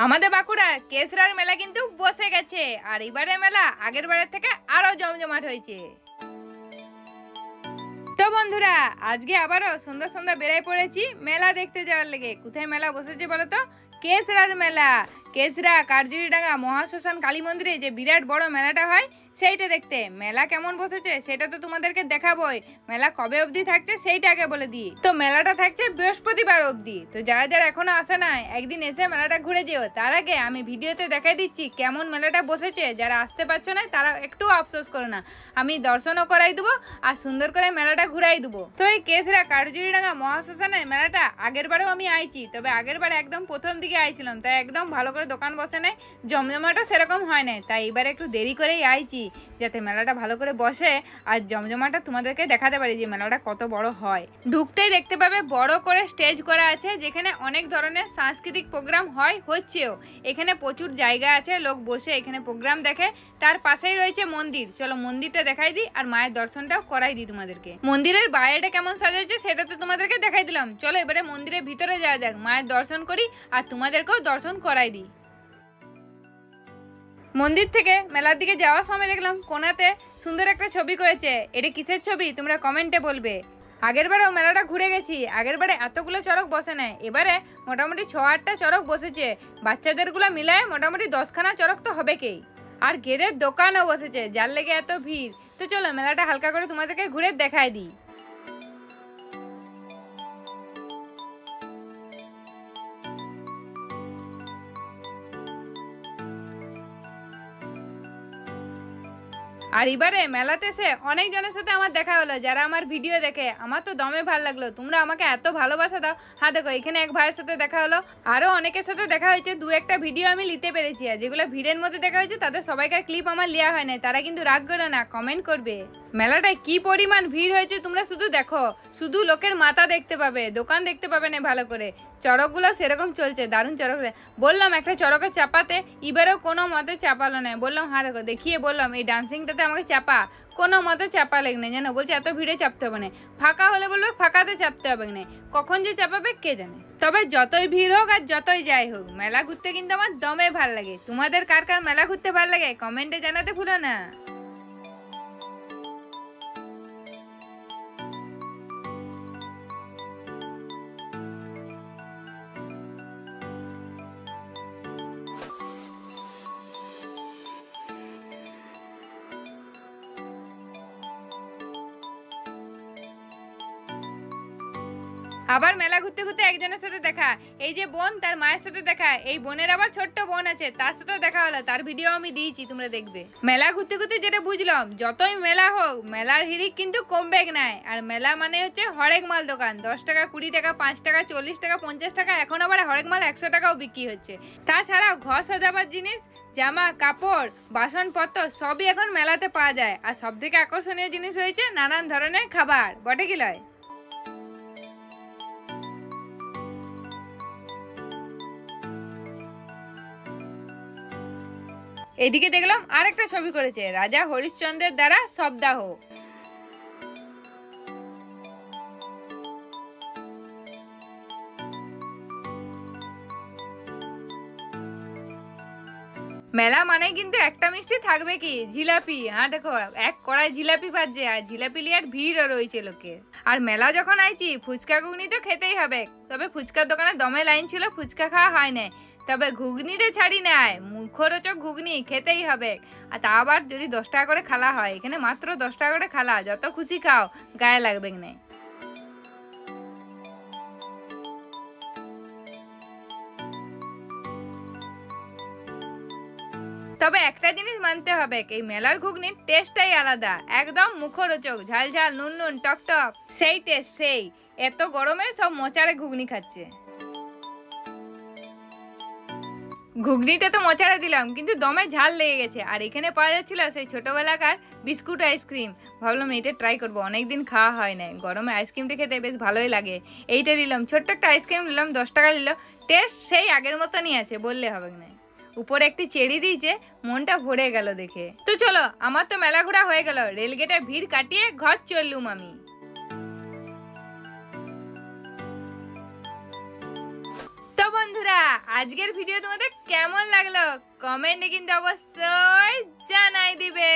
আমাদের বাঁকুড়ার কেশরার মেলা কিন্তু বসে গেছে, আর এবারে মেলা আগের বারের থেকে আরো জমজমাট হয়েছে। তো বন্ধুরা, আজকে আবারও সন্ধ্যা সন্ধ্যা বেরাই পড়েছি মেলা দেখতে যাওয়ার লেগে। কোথায় মেলা বসেছে বলো তো? কেশরার মেলা। কেশরা কার্জুরিডাঙ্গা মহাশ্মশান কালী মন্দিরে যে বিরাট বড় মেলাটা হয় সেইটা দেখতে। মেলা কেমন বসেছে সেটা তো তোমাদেরকে দেখাবোই। মেলা কবে অবধি থাকছে সেইটা আগে বলে দিই। তো মেলাটা থাকছে বৃহস্পতিবার অবধি। তো যারা যারা এখনো আসে না, একদিন এসে মেলাটা ঘুরে যেও। তার আগে আমি ভিডিওতে দেখাই দিচ্ছি কেমন মেলাটা বসেছে। যারা আসতে পারছো না তারা একটু আফসোস করো না, আমি দর্শনও করাই দেবো আর সুন্দর করে মেলাটা ঘুরাই দেবো। তো এই কেশরা কার্জুরিডাঙ্গা মহাশ্মশানের মেলাটা আগের বারেও আমি আইছি, তবে আগের বারে একদম প্রথম দিকে আইছিলাম, তাই একদম ভালো করে দোকান বসে নাই, জমজমাটা সেরকম হয় নাই। তাই এবারে একটু দেরি করেই আইছি যাতে মেলাটা ভালো করে বসে আর জমজমাটা তোমাদেরকে দেখাতে পারি যে মেলাটা কত বড় হয়। ঢুকতেই দেখতে পাবে বড় করে স্টেজ করা আছে, যেখানে অনেক ধরনের সাংস্কৃতিক প্রোগ্রাম হচ্ছেও। এখানে প্রচুর জায়গা আছে, লোক বসে এখানে প্রোগ্রাম দেখে। তার পাশেই রয়েছে মন্দির। চলো মন্দিরটা দেখাই দিই আর মায়ের দর্শনটাও করাই দিই তোমাদেরকে। মন্দিরের বাইরেটা কেমন সাজাচ্ছে সেটা তো তোমাদেরকে দেখাই দিলাম। চলো এবারে মন্দিরের ভিতরে যাওয়া যাক, মায়ের দর্শন করি আর তোমাদেরকেও দর্শন করাই দিই। মন্দির থেকে মেলার দিকে যাওয়ার সময় দেখলাম কোনাতে সুন্দর একটা ছবি করেছে। এটা কিসের ছবি তোমরা কমেন্টে বলবে। আগের বারেও মেলাটা ঘুরে গেছি, আগের বারে এতগুলো চড়ক বসে নাই, এবারে মোটামুটি 6-8টা চড়ক বসেছে। বাচ্চাদেরগুলো মিলায় মোটামুটি 10খানা চড়ক তো হবে কেই। আর গেদের দোকানও বসেছে, যার লেগে এত ভিড়। তো চলো মেলাটা হালকা করে তোমাদেরকে ঘুরে দেখায় দিই। আর এবারে মেলাতে এসে অনেকজনের সাথে আমার দেখা হলো, যারা আমার ভিডিও দেখে। আমার তো দমে ভালো লাগলো, তোমরা আমাকে এত ভালোবাসা দাও। হ্যাঁ দেখো, এখানে এক ভাইয়ের সাথে দেখা হলো, আরও অনেকের সাথে দেখা হয়েছে। 2-1টা ভিডিও আমি নিতে পেরেছি, আর যেগুলো ভিড়ের মধ্যে দেখা হয়েছে তাদের সবাইকার ক্লিপ আমার নেওয়া হয় না। তারা কিন্তু রাগ করো না, কমেন্ট করবে। মেলাটায় কি পরিমাণ ভিড় হয়েছে তোমরা শুধু দেখো। শুধু লোকের মাথা দেখতে পাবে, দোকান দেখতে পাবে না ভালো করে। চড়কগুলো সেরকম চলছে, দারুণ চড়ক। বললাম একটা চড়কে চাপাতে, এবারেও কোনো মতে চাপালো না। বললাম হ্যাঁ দেখো, দেখিয়ে বললাম এই ডান্সিংটাতে আমাকে চাপা, কোনো মতে চাপা লেগে নেই জানো। বলছে এত ভিড়ে চাপতে হবে না, ফাঁকা হলে বলবে ফাঁকাতে চাপতে হবে না, কখন যে চাপাবে কে জানে। তবে যতই ভিড় হোক আর যতই যাই হোক, মেলা ঘুরতে কিন্তু আমার দমে ভাল লাগে। তোমাদের কার কার মেলা ঘুরতে ভাল লাগে কমেন্টে জানাতে ভুলো না। আবার মেলা ঘুরতে ঘুরতে একজনের সাথে দেখা, এই যে বোন, তার মায়ের সাথে দেখা। এই বোনের আবার ছোট্ট বোন আছে, তার সাথে দেখা হলো, তার ভিডিও আমি দিয়েছি, তোমরা দেখবে। মেলা ঘুরতে ঘুরতে যেটা বুঝলাম, যতই মেলা হোক মেলার হিড়িক কিন্তু কমবে নাই। আর মেলা মানে হচ্ছে হরেক মাল দোকান। 10 টাকা, 20 টাকা, 5 টাকা, 40 টাকা, 50 টাকা, এখন আবার হরেক মাল 100 টাকাও বিক্রি হচ্ছে। তাছাড়াও ঘর সাজাবার জিনিস, জামা কাপড়, বাসনপত্র সবই এখন মেলাতে পাওয়া যায়। আর সব থেকে আকর্ষণীয় জিনিস হয়েছে নানান ধরনের খাবার, বটে কি লয়? এদিকে দেখলাম আরেকটা ছবি করেছে, রাজা হরিশ্চন্দ্রের দ্বারা শবদাহ। মেলা মানে কিন্তু একটা মিষ্টি থাকবে কি, জিলাপি। হ্যাঁ দেখো, এক কড়াই জিলাপি ভাজছে, আর জিলাপি লিয়ার ভিড়ও রয়েছে লোকে। আর মেলা যখন আইছি ফুচকা ঘুগনি তো খেতেই হবে। তবে ফুচকার দোকানে দমে লাইন ছিল, ফুচকা খাওয়া হয় না। তবে ঘুগনিরে ছাড়ি নাই, মুখরোচক ঘুগনি খেতেই হবে। আর তা আবার যদি 10 টাকা করে খালা হয়, এখানে মাত্র 10 টাকা করে খালা, যত খুশি খাও, গায়ে লাগবে না। তবে একটা জিনিস মানতে হবে, এই মেলার ঘুগনির টেস্টটাই আলাদা, একদম মুখরোচক, ঝাল ঝাল, নুন নুন, টক টক, সেই টেস্ট সেই। এত গরমে সব মোচারে ঘুগনি খাচ্ছে। ঘুগনিটা তো মোচারে দিলাম, কিন্তু দমে ঝাল লেগে গেছে। আর এখানে পাওয়া যাচ্ছিল সেই ছোটবেলাকার বিস্কুট আইসক্রিম। ভাবলাম এইটা ট্রাই করবো, অনেকদিন খাওয়া হয় না। গরমে আইসক্রিমটা খেতে বেশ ভালোই লাগে। এইটা নিলাম, ছোট্ট একটা আইসক্রিম নিলাম, 10 টাকা নিল। টেস্ট সেই আগের মতনই আছে, বললে হবে না। উপরে একটি চেরি দিয়েছে, মনটা ভরে গেল দেখে। তো চলো, আমার তো মেলা ঘোরা হয়ে গেল। রেলগেটে ভিড় কাটিয়ে ঘর চললুম আমি। তো বন্ধু বন্ধুরা, আজকের ভিডিও তোমাদের কেমন লাগলো কমেন্টে কিন্তু অবশ্যই জানাই দিবে।